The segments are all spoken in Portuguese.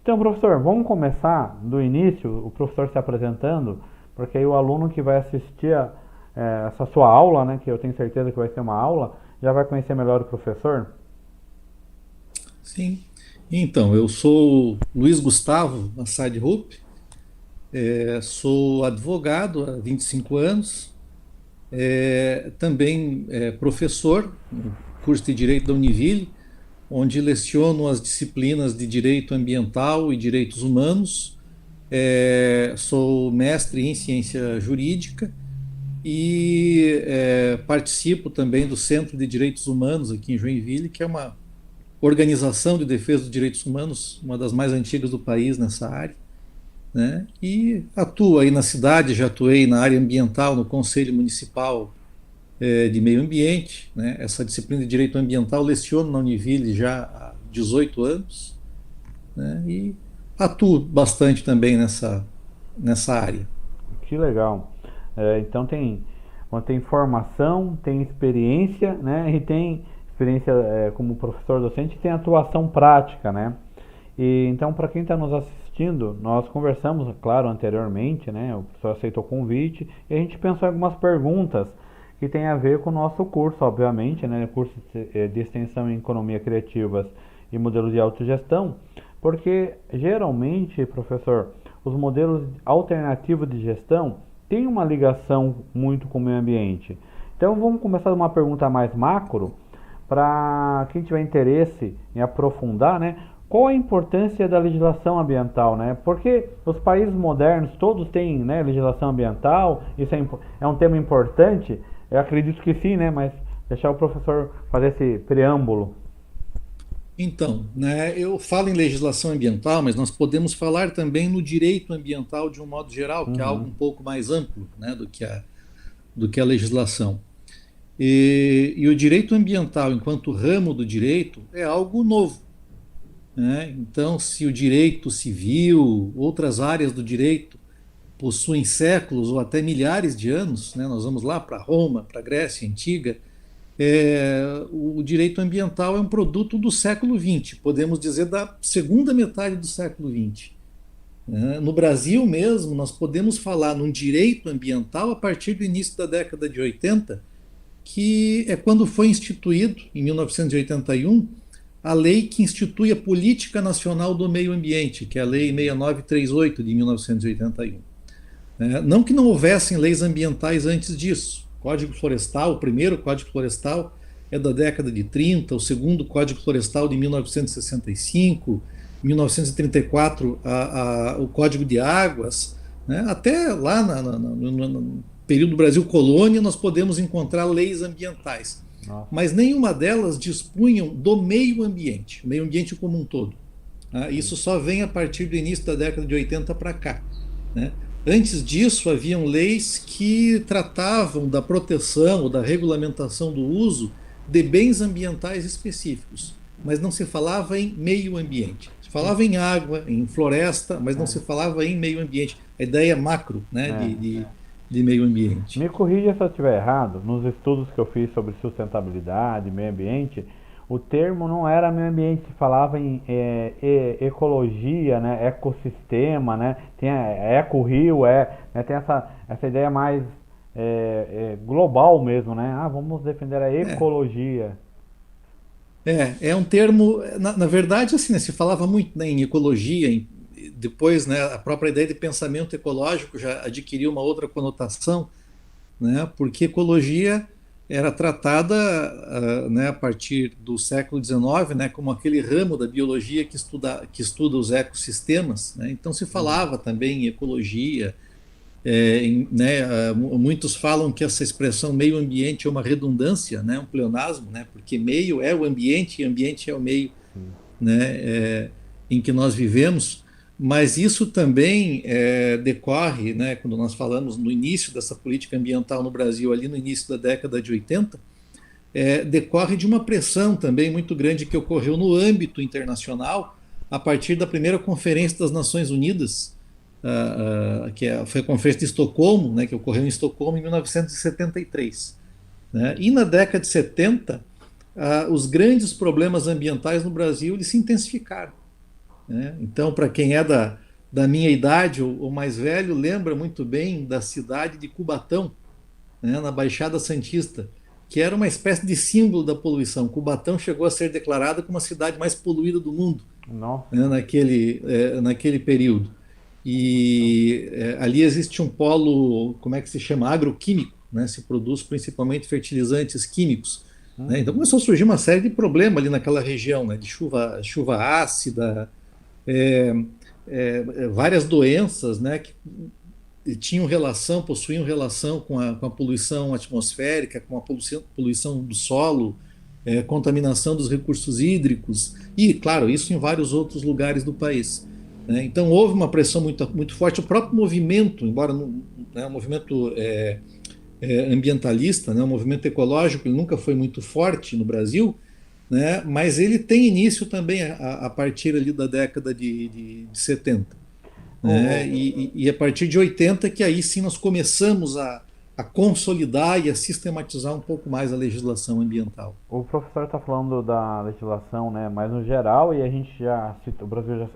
Então, professor, vamos começar do início, o professor se apresentando, porque aí o aluno que vai assistir essa sua aula, né, que eu tenho certeza que vai ser uma aula, já vai conhecer melhor o professor. Sim. Então, eu sou Luiz Gustavo Assad Rupp, sou advogado há 25 anos, também professor no curso de Direito da Univille, onde leciono as disciplinas de Direito Ambiental e Direitos Humanos. Sou mestre em Ciência Jurídica e participo também do Centro de Direitos Humanos aqui em Joinville, que é uma organização de defesa dos direitos humanos, uma das mais antigas do país nessa área, né? E atuo aí na cidade, já atuei na área ambiental, no Conselho Municipal de Meio Ambiente, né? Essa disciplina de direito ambiental leciono na Univille já há 18 anos, né? E atuo bastante também nessa área. Que legal. Então tem formação, tem experiência, né? E tem experiência como professor docente, e tem atuação prática, né? E então, para quem está nos assistindo, nós conversamos, claro, anteriormente, né? O professor aceitou o convite e a gente pensou em algumas perguntas que tem a ver com o nosso curso, obviamente, né? Curso de extensão em economia criativas e modelos de autogestão, porque geralmente, professor, os modelos alternativos de gestão têm uma ligação muito com o meio ambiente. Então, vamos começar de uma pergunta mais macro para quem tiver interesse em aprofundar, né? Qual a importância da legislação ambiental, né? Porque os países modernos todos têm, né, legislação ambiental, isso é um tema importante. Eu acredito que sim, né? Mas deixar o professor fazer esse preâmbulo. Então, né, eu falo em legislação ambiental, mas nós podemos falar também no direito ambiental de um modo geral, que é algo Uhum. um pouco mais amplo, né, do que a legislação. E o direito ambiental, enquanto ramo do direito, é algo novo, né? Então, se o direito civil, outras áreas do direito possuem séculos ou até milhares de anos, né? Nós vamos lá para Roma, para a Grécia Antiga, o direito ambiental é um produto do século XX, podemos dizer da segunda metade do século XX. Né? No Brasil mesmo, nós podemos falar num direito ambiental a partir do início da década de 80, que é quando foi instituído, em 1981, a lei que institui a Política Nacional do Meio Ambiente, que é a Lei 6938 de 1981. Não que não houvessem leis ambientais antes disso. O Código Florestal, o primeiro Código Florestal é da década de 30, o segundo Código Florestal de 1965, 1934 o Código de Águas, né? Até lá no período do Brasil colônia nós podemos encontrar leis ambientais, Nossa. mas nenhuma delas dispunham do meio ambiente, o meio ambiente como um todo. Tá? Isso só vem a partir do início da década de 80 para cá. Né? Antes disso, haviam leis que tratavam da proteção ou da regulamentação do uso de bens ambientais específicos, mas não se falava em meio ambiente. Se falava em água, em floresta, mas não se falava em meio ambiente. A ideia macro, né, É. de meio ambiente. Me corrija se eu estiver errado, nos estudos que eu fiz sobre sustentabilidade, meio ambiente, o termo não era meio ambiente, se falava em ecologia, né, ecossistema, né, tem eco-rio, né, tem essa ideia mais global mesmo, né, vamos defender a É, ecologia. é um termo, na verdade, assim, né, se falava muito, né, em ecologia, depois, né, a própria ideia de pensamento ecológico já adquiriu uma outra conotação, né, porque ecologia era tratada, né, a partir do século XIX, né, como aquele ramo da biologia que estuda os ecossistemas, né, então se Uhum. falava também em ecologia, né, muitos falam que essa expressão meio ambiente é uma redundância, né, um pleonasmo, né, porque meio é o ambiente e ambiente é o meio, né, em que nós vivemos, mas isso também decorre, né, quando nós falamos no início dessa política ambiental no Brasil, ali no início da década de 80, decorre de uma pressão também muito grande que ocorreu no âmbito internacional a partir da primeira Conferência das Nações Unidas, foi a Conferência de Estocolmo, né, que ocorreu em Estocolmo em 1973. Né? E na década de 70, os grandes problemas ambientais no Brasil eles se intensificaram. né? Então, para quem é da minha idade ou mais velho, lembra muito bem da cidade de Cubatão, né, na Baixada Santista, que era uma espécie de símbolo da poluição. Cubatão chegou a ser declarada como a cidade mais poluída do mundo, né, Nossa. naquele período. E ali existe um polo, como é que se chama? Agroquímico, né? Se produz principalmente fertilizantes químicos. Né? Então Uhum. começou a surgir uma série de problemas ali naquela região, né? De chuva ácida, é, várias doenças, né? Que tinham relação, possuíam relação com a poluição atmosférica, com a poluição do solo, contaminação dos recursos hídricos e, claro, isso em vários outros lugares do país. Né? Então houve uma pressão muito forte. O próprio movimento, embora não, né, o movimento ambientalista, né, o movimento ecológico, ele nunca foi muito forte no Brasil, né, mas ele tem início também a partir ali da década de 70. O, Né? o, E a partir de 80 que aí sim nós começamos a consolidar e a sistematizar um pouco mais a legislação ambiental. o professor está falando da legislação, né, mais no geral, e a gente já citou, o Brasil o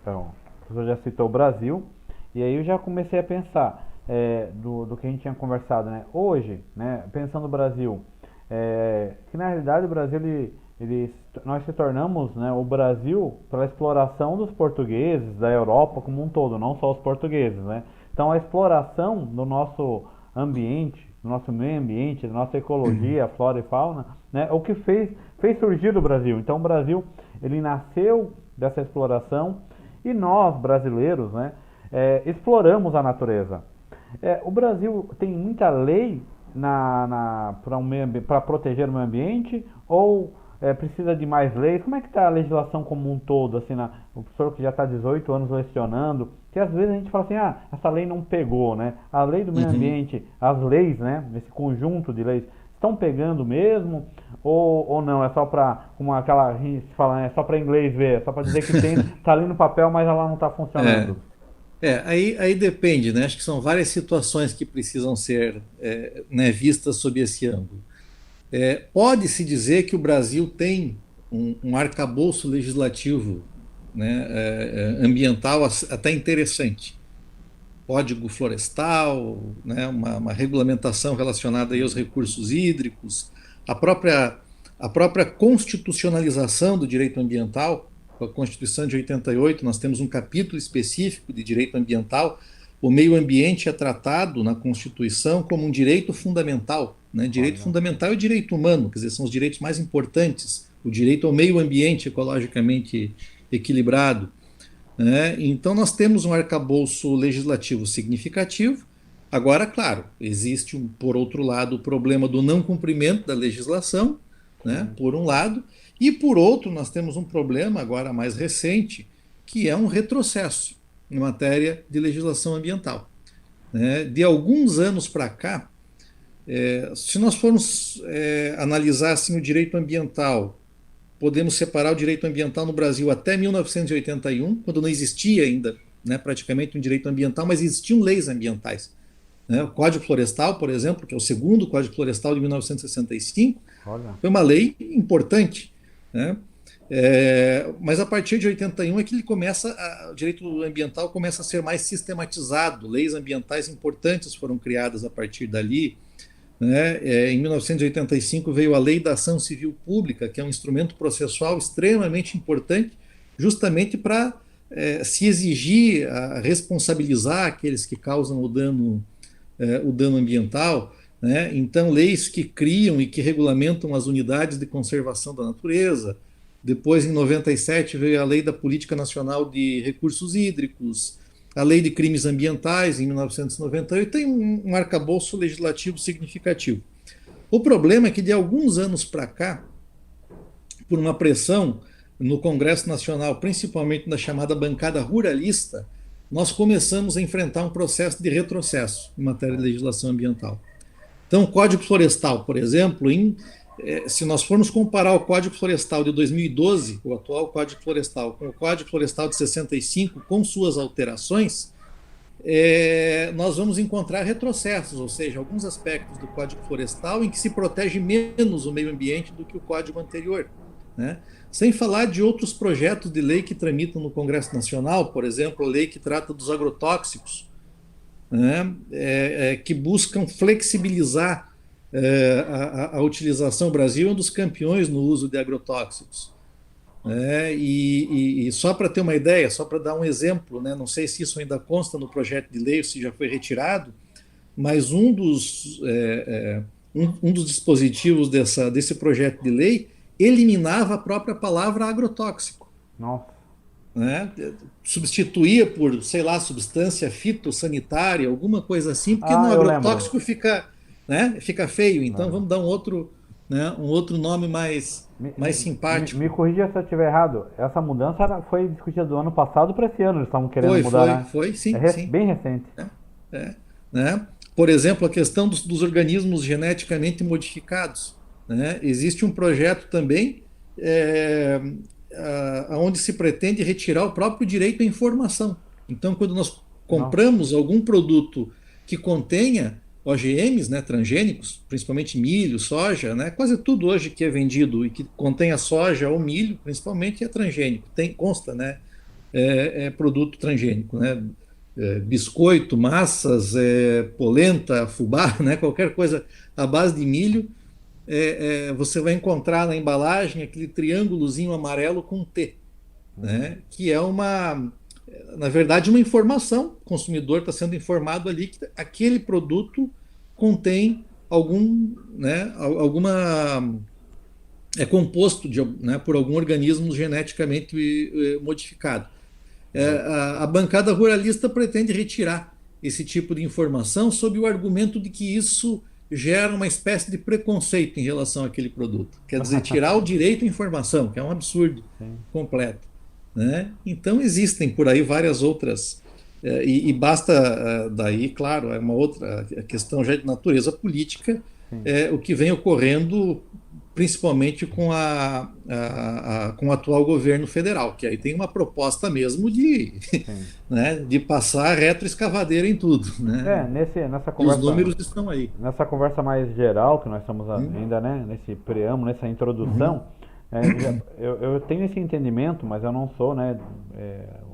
professor já citou o Brasil, e aí eu já comecei a pensar do que a gente tinha conversado, né, hoje, né, pensando no Brasil, que na realidade o Brasil, nós se tornamos, né, o Brasil pela exploração dos portugueses, da Europa como um todo, não só os portugueses, né, então a exploração do nosso ambiente, do nosso meio ambiente, da nossa ecologia, flora e fauna, né, o que fez surgir o Brasil. Então o Brasil ele nasceu dessa exploração e nós brasileiros, né, exploramos a natureza. O Brasil tem muita lei para proteger o meio ambiente ou precisa de mais leis? Como é que está a legislação como um todo? Assim, o professor que já está 18 anos lecionando, que às vezes a gente fala assim, essa lei não pegou, né? A lei do meio Uhum. ambiente, as leis, né? Esse conjunto de leis, estão pegando mesmo? Ou não? É só para, como aquela gente fala, é só para inglês ver, é só para dizer que tem, tá ali no papel, mas ela não está É, funcionando. aí depende, né? Acho que são várias situações que precisam ser né, vistas sob esse ângulo. Pode-se dizer que o Brasil tem um arcabouço legislativo, né, ambiental até interessante. Código florestal, né, uma regulamentação relacionada aí aos recursos hídricos, a própria, a própria constitucionalização do direito ambiental. Com a Constituição de 88, nós temos um capítulo específico de direito ambiental. O meio ambiente é tratado na Constituição como um direito fundamental. Né? Direito Olha. fundamental e direito humano, quer dizer, são os direitos mais importantes. O direito ao meio ambiente ecologicamente equilibrado. Né? Então, nós temos um arcabouço legislativo significativo. Agora, claro, existe, por outro lado, o problema do não cumprimento da legislação, né? Sim. Por um lado, e por outro, nós temos um problema agora mais recente, que é um retrocesso em matéria de legislação ambiental. Né? De alguns anos para cá, se nós formos analisar assim, o direito ambiental, podemos separar o direito ambiental no Brasil até 1981, quando não existia ainda, né, praticamente um direito ambiental, mas existiam leis ambientais. Né? O Código Florestal, por exemplo, que é o segundo Código Florestal de 1965, Olha. foi uma lei importante. Né? Mas a partir de 81 é que o direito ambiental começa a ser mais sistematizado. Leis ambientais importantes foram criadas a partir dali. Né? Em 1985 veio a Lei da Ação Civil Pública, que é um instrumento processual extremamente importante, justamente para se exigir, responsabilizar aqueles que causam o dano ambiental. Né? Então, leis que criam e que regulamentam as unidades de conservação da natureza. Depois, em 97, veio a Lei da Política Nacional de Recursos Hídricos, a Lei de Crimes Ambientais, em 1998, tem um arcabouço legislativo significativo. O problema é que, de alguns anos para cá, por uma pressão no Congresso Nacional, principalmente da chamada bancada ruralista, nós começamos a enfrentar um processo de retrocesso em matéria de legislação ambiental. Então, o Código Florestal, por exemplo, se nós formos comparar o Código Florestal de 2012, o atual Código Florestal, com o Código Florestal de 65, com suas alterações, nós vamos encontrar retrocessos, ou seja, alguns aspectos do Código Florestal em que se protege menos o meio ambiente do que o Código anterior. né? Sem falar de outros projetos de lei que tramitam no Congresso Nacional, por exemplo, a lei que trata dos agrotóxicos, né? Que buscam flexibilizar a utilização. O Brasil é um dos campeões no uso de agrotóxicos. Né? E só para ter uma ideia, só para dar um exemplo, né? Não sei se isso ainda consta no projeto de lei ou se já foi retirado, mas um dos dispositivos desse projeto de lei eliminava a própria palavra agrotóxico. Nossa. Né? Substituía por, sei lá, substância fitossanitária, alguma coisa assim, porque no Ah, eu lembro. agrotóxico fica, né, fica feio. Então Ah. vamos dar um outro nome mais Me simpático. corrija se eu estiver errado. Essa mudança foi discutida do ano passado para esse ano. Eles estavam querendo mudar, né? É Foi, sim. bem recente. É, né? Por exemplo, a questão dos organismos geneticamente modificados. Né? Existe um projeto também onde se pretende retirar o próprio direito à informação. Então, quando nós Nossa. compramos algum produto que contenha OGMs, né, transgênicos, principalmente milho, soja, né, quase tudo hoje que é vendido e que contenha soja ou milho, principalmente é transgênico, consta, né, produto transgênico, né, biscoito, massas, polenta, fubá, né, qualquer coisa à base de milho, você vai encontrar na embalagem aquele triângulozinho amarelo com T, né, que é na verdade, uma informação. O consumidor está sendo informado ali que aquele produto contém alguma composto né, por algum organismo geneticamente modificado. A bancada ruralista pretende retirar esse tipo de informação sob o argumento de que isso gera uma espécie de preconceito em relação àquele produto. Quer dizer, tirar o direito à informação, que é um absurdo Sim. completo. Né? Então existem por aí várias outras, e basta daí, claro, é uma outra questão já de natureza política, Sim. o que vem ocorrendo principalmente com o atual governo federal, que aí tem uma proposta mesmo Sim. né, de passar retroescavadeira em tudo. Né? Nessa E os conversa, números estão aí. nessa conversa mais geral que nós estamos Hum, ainda, né, nesse preâmbulo, nessa uhum, introdução, eu tenho esse entendimento, mas eu não sou, né,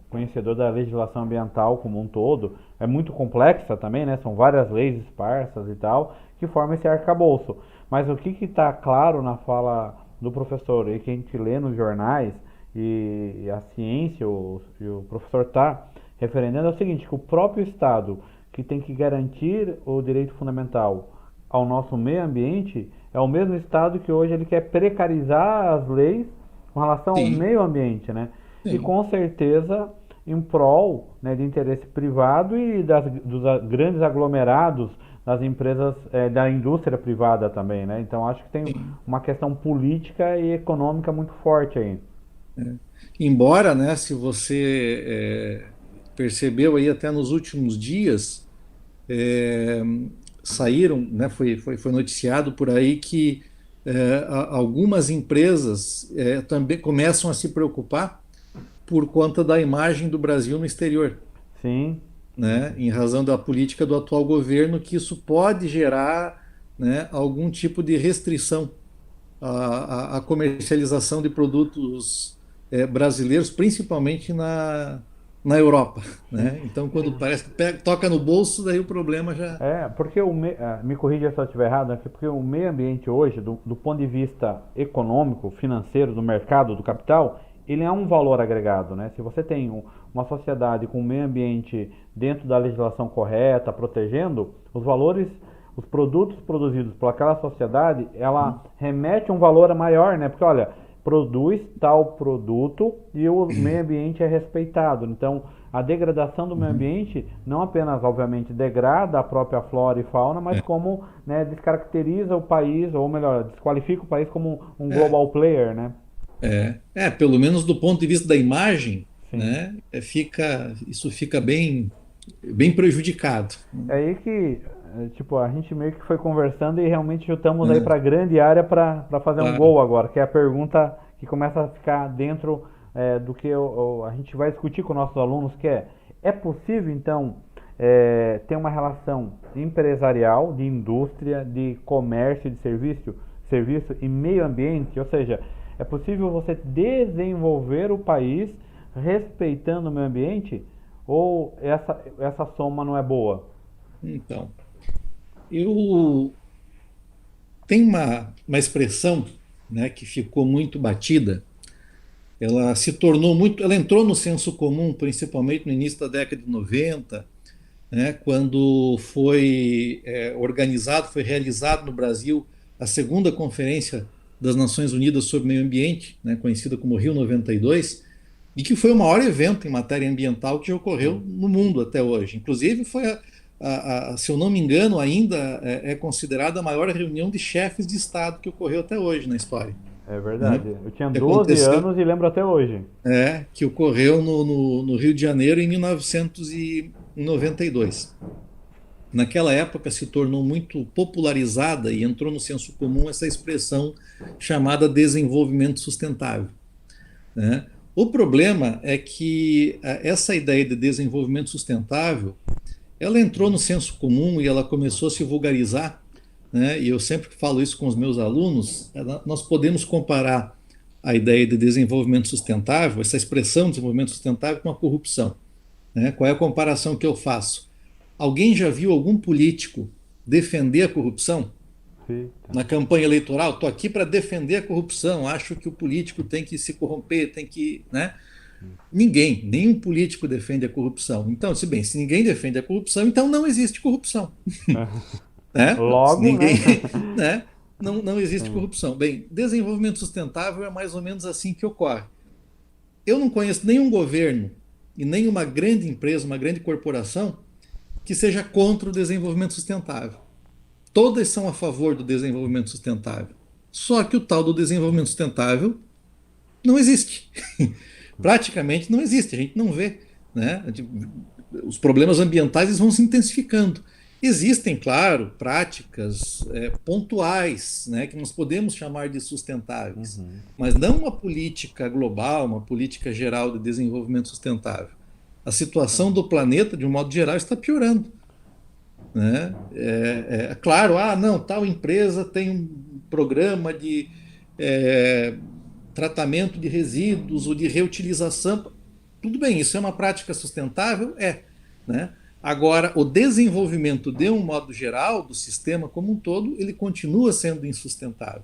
conhecedor da legislação ambiental como um todo. É muito complexa também, né? São várias leis esparsas e tal que formam esse arcabouço. Mas o que está claro na fala do professor e que a gente lê nos jornais e a ciência e o professor está referendando é o seguinte, que o próprio Estado que tem que garantir o direito fundamental ao nosso meio ambiente é o mesmo Estado que hoje ele quer precarizar as leis com relação ao sim, meio ambiente, né? E sim. com certeza em prol, né, de interesse privado e dos grandes aglomerados das empresas, da indústria privada também, né? Então acho que tem Sim. uma questão política e econômica muito forte aí. Embora, né, se você percebeu aí até nos últimos dias, é, saíram, né, foi noticiado por aí que algumas empresas também começam a se preocupar por conta da imagem do Brasil no exterior, Sim, né, em razão da política do atual governo, que isso pode gerar, né, algum tipo de restrição à comercialização de produtos brasileiros, principalmente na Europa. sim. Né? Então, quando parece que toca no bolso, daí o problema já. Porque me corrija se eu estiver errado, né? Porque o meio ambiente hoje, do ponto de vista econômico, financeiro, do mercado, do capital, ele é um valor agregado, né? Se você tem uma sociedade com o meio ambiente dentro da legislação correta, protegendo, os valores, os produtos produzidos por aquela sociedade, ela remete a um valor maior, né? Porque olha, produz tal produto e o meio ambiente é respeitado. Então, a degradação do meio Uhum. ambiente não apenas, obviamente, degrada a própria flora e fauna, mas como, né, descaracteriza o país, ou melhor, desqualifica o país como um É, global player, né? pelo menos do ponto de vista da imagem, Sim. né, isso fica bem prejudicado. É aí que, tipo, a gente meio que foi conversando e realmente chutamos aí Né? para grande área para fazer um Claro. gol agora, que é a pergunta que começa a ficar dentro do que a gente vai discutir com nossos alunos, que é possível, então, ter uma relação empresarial, de indústria, de comércio, de serviço e meio ambiente? Ou seja, É possível você desenvolver o país respeitando o meio ambiente? Ou essa soma não é boa? Então, eu tenho uma expressão, né, que ficou muito batida. Ela se tornou muito, ela entrou no senso comum, principalmente no início da década de 90, né, quando foi organizado, foi realizado no Brasil a segunda Conferência das Nações Unidas sobre Meio Ambiente, né, conhecida como Rio 92, e que foi o maior evento em matéria ambiental que ocorreu no mundo até hoje. Inclusive, foi, se eu não me engano, ainda é considerada a maior reunião de chefes de Estado que ocorreu até hoje na história. É Né? verdade. Eu tinha Que 12 aconteceu, anos e lembro até hoje. que ocorreu no Rio de Janeiro em 1992. Naquela época se tornou muito popularizada e entrou no senso comum essa expressão chamada desenvolvimento sustentável. Né? O problema é que essa ideia de desenvolvimento sustentável, ela entrou no senso comum e ela começou a se vulgarizar, né? E eu sempre falo isso com os meus alunos, nós podemos comparar a ideia de desenvolvimento sustentável, essa expressão desenvolvimento sustentável, com a corrupção. Né? Qual é a comparação que eu faço? Alguém já viu algum político defender a corrupção? Sim, tá. Na campanha eleitoral, estou aqui para defender a corrupção, acho que o político tem que se corromper, tem que. Né? Ninguém, nenhum político defende a corrupção. Então, se ninguém defende a corrupção, então não existe corrupção. Né? Se Logo, né? ninguém. Né? Não existe Sim. corrupção. Bem, desenvolvimento sustentável é mais ou menos assim que ocorre. Eu não conheço nenhum governo e nenhuma grande empresa, uma grande corporação que seja contra o desenvolvimento sustentável. Todas são a favor do desenvolvimento sustentável. Só que o tal do desenvolvimento sustentável não existe. Praticamente não existe, a gente não vê. Né? Os problemas ambientais vão se intensificando. Existem, claro, práticas pontuais, né, que nós podemos chamar de sustentáveis, mas não uma política global, uma política geral de desenvolvimento sustentável. A situação do planeta, de um modo geral, está piorando. Né? Claro, não, tal empresa tem um programa de tratamento de resíduos ou de reutilização. Tudo bem, isso é uma prática sustentável? Né? Agora, o desenvolvimento, de um modo geral, do sistema como um todo, ele continua sendo insustentável.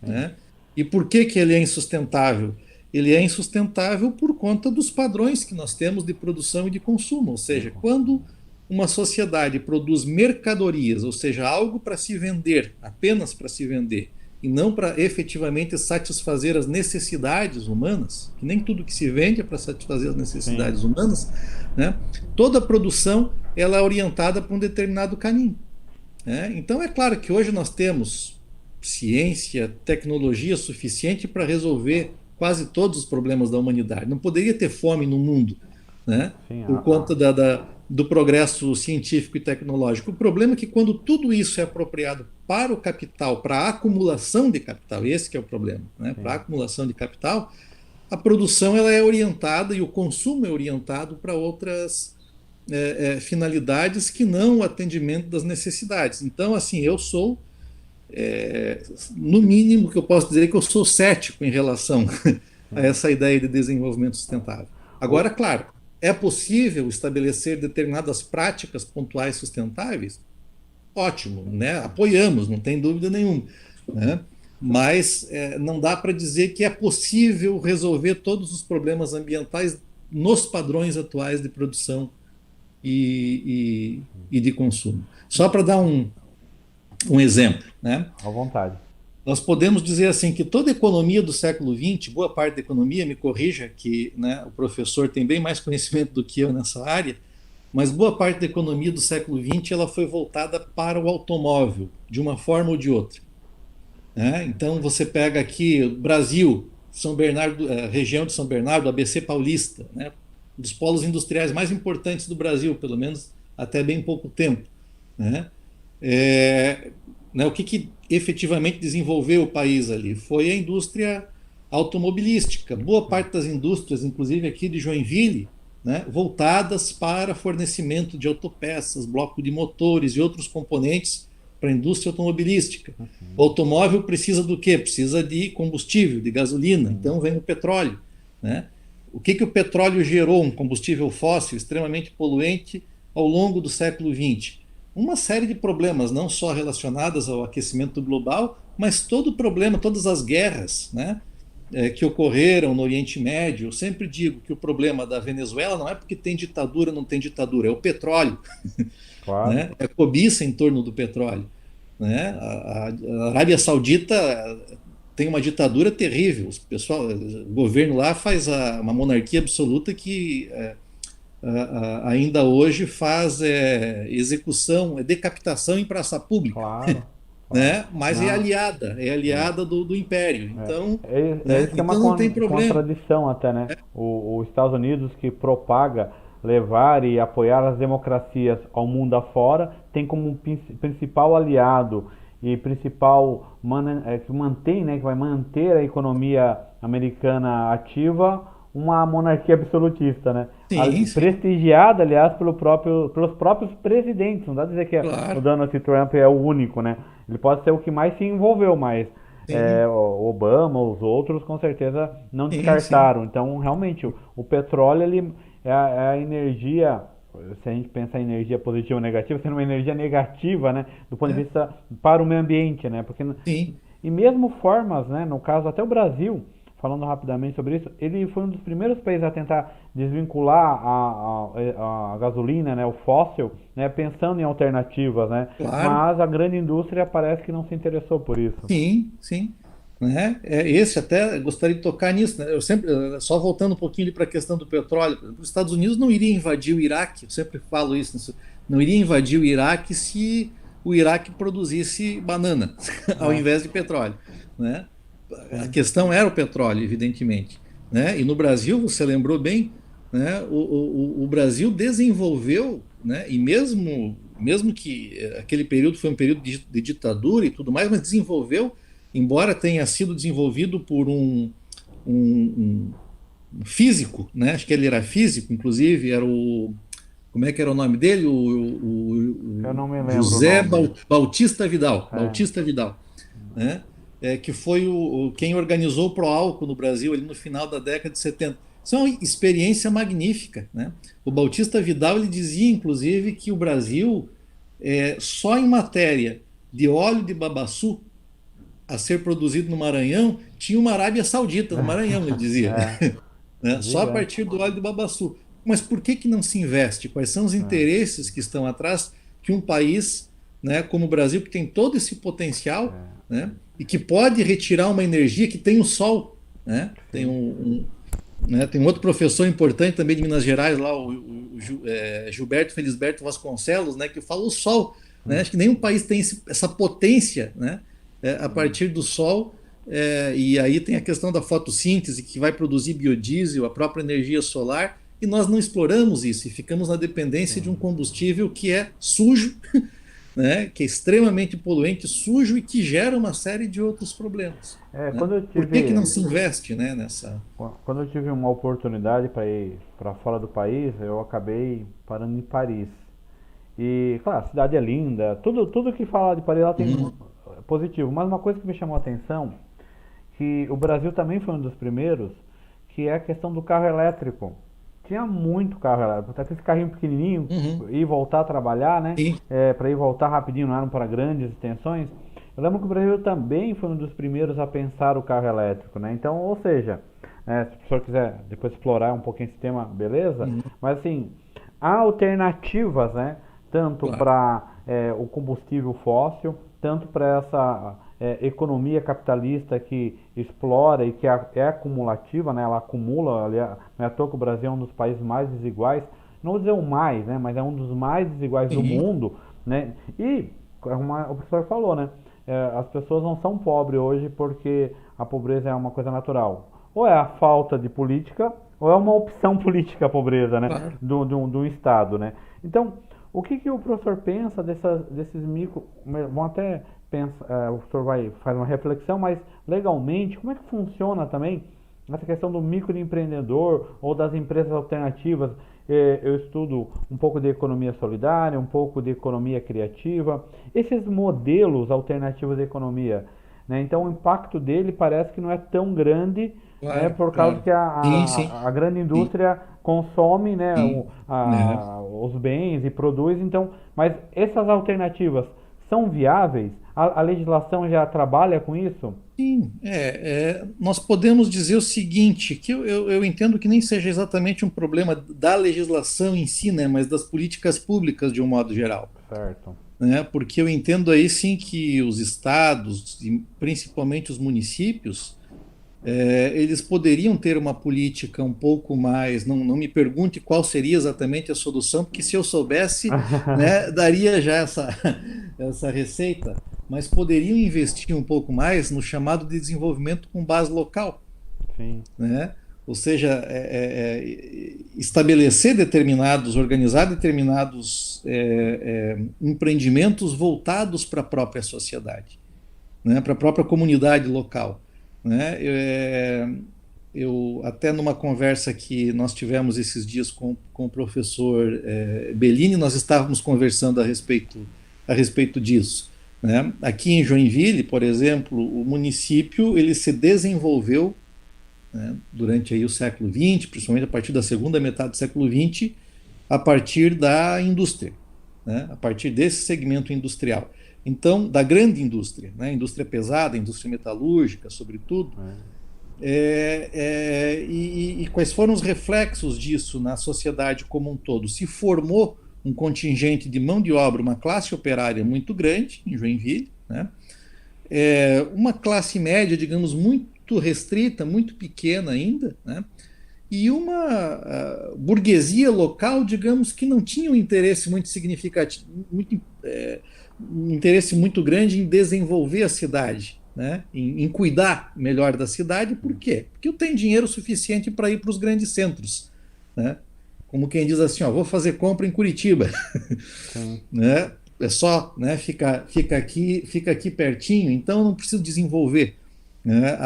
Né? E por que ele é insustentável? Ele é insustentável por conta dos padrões que nós temos de produção e de consumo. Ou seja, quando uma sociedade produz mercadorias, ou seja, algo para se vender, apenas para se vender, e não para efetivamente satisfazer as necessidades humanas, que nem tudo que se vende é para satisfazer as necessidades humanas, né? Toda a produção ela é orientada para um determinado caminho. Né? Então é claro que hoje nós temos ciência, tecnologia suficiente para resolver quase todos os problemas da humanidade. Não poderia ter fome no mundo, né? Sim, Por conta do progresso científico e tecnológico. O problema é que quando tudo isso é apropriado para o capital, para a acumulação de capital, esse que é o problema, né? Para a acumulação de capital, a produção ela é orientada e o consumo é orientado para outras finalidades que não o atendimento das necessidades. Então, assim, eu sou, no mínimo que eu posso dizer, que eu sou cético em relação a essa ideia de desenvolvimento sustentável. Agora, claro, é possível estabelecer determinadas práticas pontuais sustentáveis? Ótimo, né? Apoiamos, não tem dúvida nenhuma. Né? Mas não dá para dizer que é possível resolver todos os problemas ambientais nos padrões atuais de produção e de consumo. Só para dar um exemplo. Né? à vontade. Nós podemos dizer assim que toda a economia do século XX, boa parte da economia, me corrija que, né, o professor tem bem mais conhecimento do que eu nessa área, mas boa parte da economia do século XX ela foi voltada para o automóvel, de uma forma ou de outra. Né? Então você pega aqui Brasil, São Bernardo, região de São Bernardo, ABC Paulista, né, um dos polos industriais mais importantes do Brasil, pelo menos até bem pouco tempo. Né? O que efetivamente desenvolveu o país ali? Foi a indústria automobilística. Boa parte das indústrias, inclusive aqui de Joinville, né, voltadas para fornecimento de autopeças, bloco de motores e outros componentes para a indústria automobilística. O automóvel precisa do quê? Precisa de combustível, de gasolina, então vem o petróleo, né? O que o petróleo gerou? Um combustível fóssil extremamente poluente ao longo do século XX. Uma série de problemas, não só relacionadas ao aquecimento global, mas todo o problema, todas as guerras, né, que ocorreram no Oriente Médio. Eu sempre digo que o problema da Venezuela não é porque tem ditadura ou não tem ditadura, é o petróleo, Claro, né? É a cobiça em torno do petróleo, né? A Arábia Saudita tem uma ditadura terrível. O governo lá faz uma monarquia absoluta que ainda hoje faz execução, decapitação em praça pública, claro, claro. né? Mas Não, é aliada do império. Então, é né? isso que é uma Então não tem problema. contradição até, né? Os Estados Unidos que propaga levar e apoiar as democracias ao mundo afora tem como principal aliado e principal que mantém, né, que vai manter a economia americana ativa, uma monarquia absolutista, né? Sim, sim, Prestigiada, aliás, pelos próprios presidentes. Não dá pra dizer que o claro. Donald Trump é o único, né? Ele pode ser o que mais se envolveu, mas Sim, o Obama, os outros, com certeza não sim, sim. descartaram. Então, realmente, o petróleo ele é a energia, se a gente pensar em energia positiva ou negativa, sendo uma energia negativa, né, do ponto de É, vista para o meio ambiente, né? Porque sim. e mesmo formas, né, no caso até o Brasil, falando rapidamente sobre isso, ele foi um dos primeiros países a tentar desvincular a gasolina, né, o fóssil, né, pensando em alternativas, né? Claro, Mas a grande indústria parece que não se interessou por isso. sim, sim. Né? Esse até gostaria de tocar nisso, né? Eu sempre, só voltando um pouquinho para a questão do petróleo, por exemplo, os Estados Unidos não iria invadir o Iraque, eu sempre falo isso, né? Não iria invadir o Iraque se o Iraque produzisse banana ao É, invés de petróleo, né? A sim. questão era o petróleo, evidentemente, né? E no Brasil, você lembrou bem, né? O Brasil desenvolveu, né? E mesmo que aquele período foi um período de ditadura e tudo mais, mas desenvolveu, embora tenha sido desenvolvido por um físico, né? Acho que ele era físico, inclusive, era como é que era o nome dele? Eu não me O lembro o José nome. Bautista Vidal, É, Bautista Vidal, né? Que foi quem organizou o Proálcool no Brasil ali no final da década de 70. Isso é uma experiência magnífica, né? O Bautista Vidal ele dizia, inclusive, que o Brasil, só em matéria de óleo de babaçu a ser produzido no Maranhão, tinha uma Arábia Saudita no Maranhão, ele dizia, é, né? Só a gigante. partir do óleo de babaçu. Mas por que não se investe? Quais são os interesses que estão atrás que um país, né, como o Brasil, que tem todo esse potencial, né, e que pode retirar uma energia que tem o sol, né? Tem Sim. né, tem um outro professor importante também de Minas Gerais, lá, Gilberto Felisberto Vasconcelos, né, que fala o sol. Né? Acho que nenhum país tem essa potência, né, a partir do sol. E aí tem a questão da fotossíntese, que vai produzir biodiesel, a própria energia solar, e nós não exploramos isso e ficamos na dependência de um combustível que é sujo, né, que é extremamente poluente, sujo e que gera uma série de outros problemas. É, Né? quando eu Por que tive não se investe, né, nessa. Quando eu tive uma oportunidade para ir para fora do país, eu acabei parando em Paris. E, claro, a cidade é linda, tudo que fala de Paris lá tem Uhum. positivo. Mas uma coisa que me chamou a atenção, que o Brasil também foi um dos primeiros, que é a questão do carro elétrico. Tinha muito carro elétrico, até aquele carrinho pequenininho, Uhum. ir e voltar a trabalhar, né? Sim. Para ir e voltar rapidinho, não eram para grandes extensões. Eu lembro que o Brasil também foi um dos primeiros a pensar o carro elétrico, né? Então, ou seja, se o professor quiser depois explorar um pouquinho esse tema, beleza? Uhum. Mas assim, há alternativas, né? Tanto Claro. para o combustível fóssil, tanto para essa economia capitalista que explora e que é acumulativa, né? Ela acumula, aliás, não é à toa que o Brasil é um dos países mais desiguais, não vou dizer o mais, né? Mas é um dos mais desiguais do Sim. mundo, né? E, como o professor falou, né? As pessoas não são pobres hoje porque a pobreza é uma coisa natural. Ou é a falta de política, ou é uma opção política a pobreza, né? Claro. Do Estado, né? Então, o que o professor pensa desses micro... Vão até pensar, o professor faz uma reflexão, mas legalmente, como é que funciona também essa questão do microempreendedor ou das empresas alternativas. Eu estudo um pouco de economia solidária, um pouco de economia criativa, esses modelos alternativos de economia, né? Então o impacto dele parece que não é tão grande, né, Claro, por causa claro. que Sim, sim, a grande sim, indústria consome, né, sim. Né? os bens e produz. Então, mas essas alternativas são viáveis? A legislação já trabalha com isso? Sim, nós podemos dizer o seguinte, que eu entendo que nem seja exatamente um problema da legislação em si, né, mas das políticas públicas de um modo geral, Certo. né, porque eu entendo aí sim que os estados, e principalmente os municípios, eles poderiam ter uma política um pouco mais. Não, não me pergunte qual seria exatamente a solução, porque se eu soubesse, né, daria já essa receita. Mas poderiam investir um pouco mais no chamado de desenvolvimento com base local, Sim. né? Ou seja, estabelecer determinados, organizar determinados empreendimentos voltados para a própria sociedade, né, para a própria comunidade local. Né? Eu, até numa conversa que nós tivemos esses dias com o professor Bellini, nós estávamos conversando a respeito disso. Né? Aqui em Joinville, por exemplo, o município ele se desenvolveu, né, durante aí o século XX, principalmente a partir da segunda metade do século XX, a partir da indústria, né, a partir desse segmento industrial. Então, da grande indústria, né, indústria pesada, indústria metalúrgica, sobretudo, e quais foram os reflexos disso na sociedade como um todo? Se formou um contingente de mão de obra, uma classe operária muito grande em Joinville, né, uma classe média, digamos, muito restrita, muito pequena ainda, né, e uma burguesia local, digamos, que não tinha um interesse muito significativo, um interesse muito grande em desenvolver a cidade, né? Em cuidar melhor da cidade. Por quê? Porque eu tenho dinheiro suficiente para ir para os grandes centros, né? Como quem diz assim, ó, vou fazer compra em Curitiba, Sim. né? É só, né? Fica aqui pertinho, então eu não preciso desenvolver, né,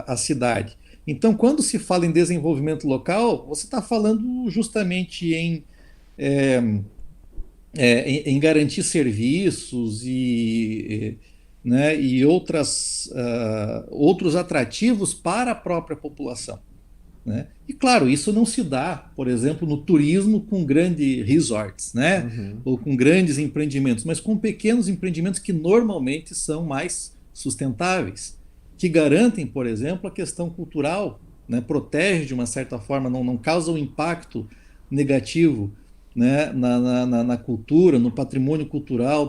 a cidade. Então, quando se fala em desenvolvimento local, você está falando justamente é, em garantir serviços né, e outros atrativos para a própria população. Né? E claro, isso não se dá, por exemplo, no turismo com grandes resorts, né? Uhum. Ou com grandes empreendimentos, mas com pequenos empreendimentos que normalmente são mais sustentáveis, que garantem, por exemplo, a questão cultural, né? Protege de uma certa forma, não causa um impacto negativo, né? Na cultura, no patrimônio cultural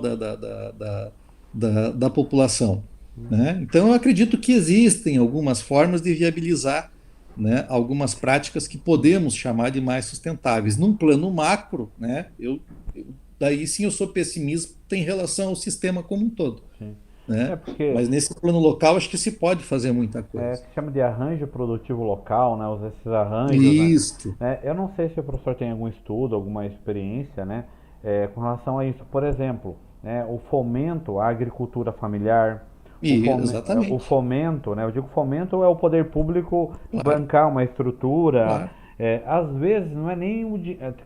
da população. Né? Então, eu acredito que existem algumas formas de viabilizar, né, algumas práticas que podemos chamar de mais sustentáveis. Num plano macro, né, daí sim eu sou pessimista em relação ao sistema como um todo. Sim. Né? É porque Mas nesse plano local acho que se pode fazer muita coisa. se chama de arranjo produtivo local, né? Esses arranjos, né? Isso. Eu não sei se o professor tem algum estudo, alguma experiência, né? Com relação a isso. Por exemplo, né? O fomento à agricultura familiar, o Exatamente. fomento, né? Eu digo fomento é o poder público Claro, bancar uma estrutura. claro. Às vezes não é nem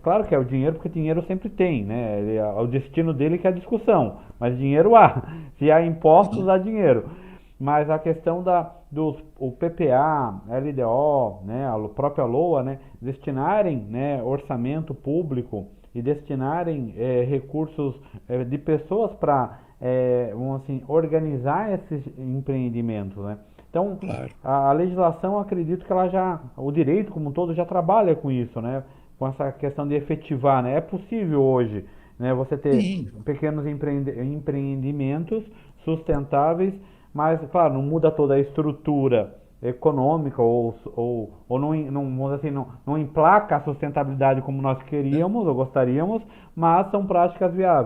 claro que é o dinheiro, porque dinheiro sempre tem, né? O destino dele que é a discussão, mas dinheiro há. Se há impostos, há dinheiro. Mas a questão o PPA, LDO, né, a própria LOA, né, destinarem, né, orçamento público e destinarem recursos de pessoas para, vamos assim, organizar esses empreendimentos, né? Então, Claro. a legislação, eu acredito que ela o direito como um todo já trabalha com isso, né? Com essa questão de efetivar, né? É possível hoje, né, você ter Sim, pequenos empreendimentos sustentáveis, mas, claro, não muda toda a estrutura econômica ou não, vamos dizer assim, não emplaca a sustentabilidade como nós queríamos ou gostaríamos, mas são práticas viáveis.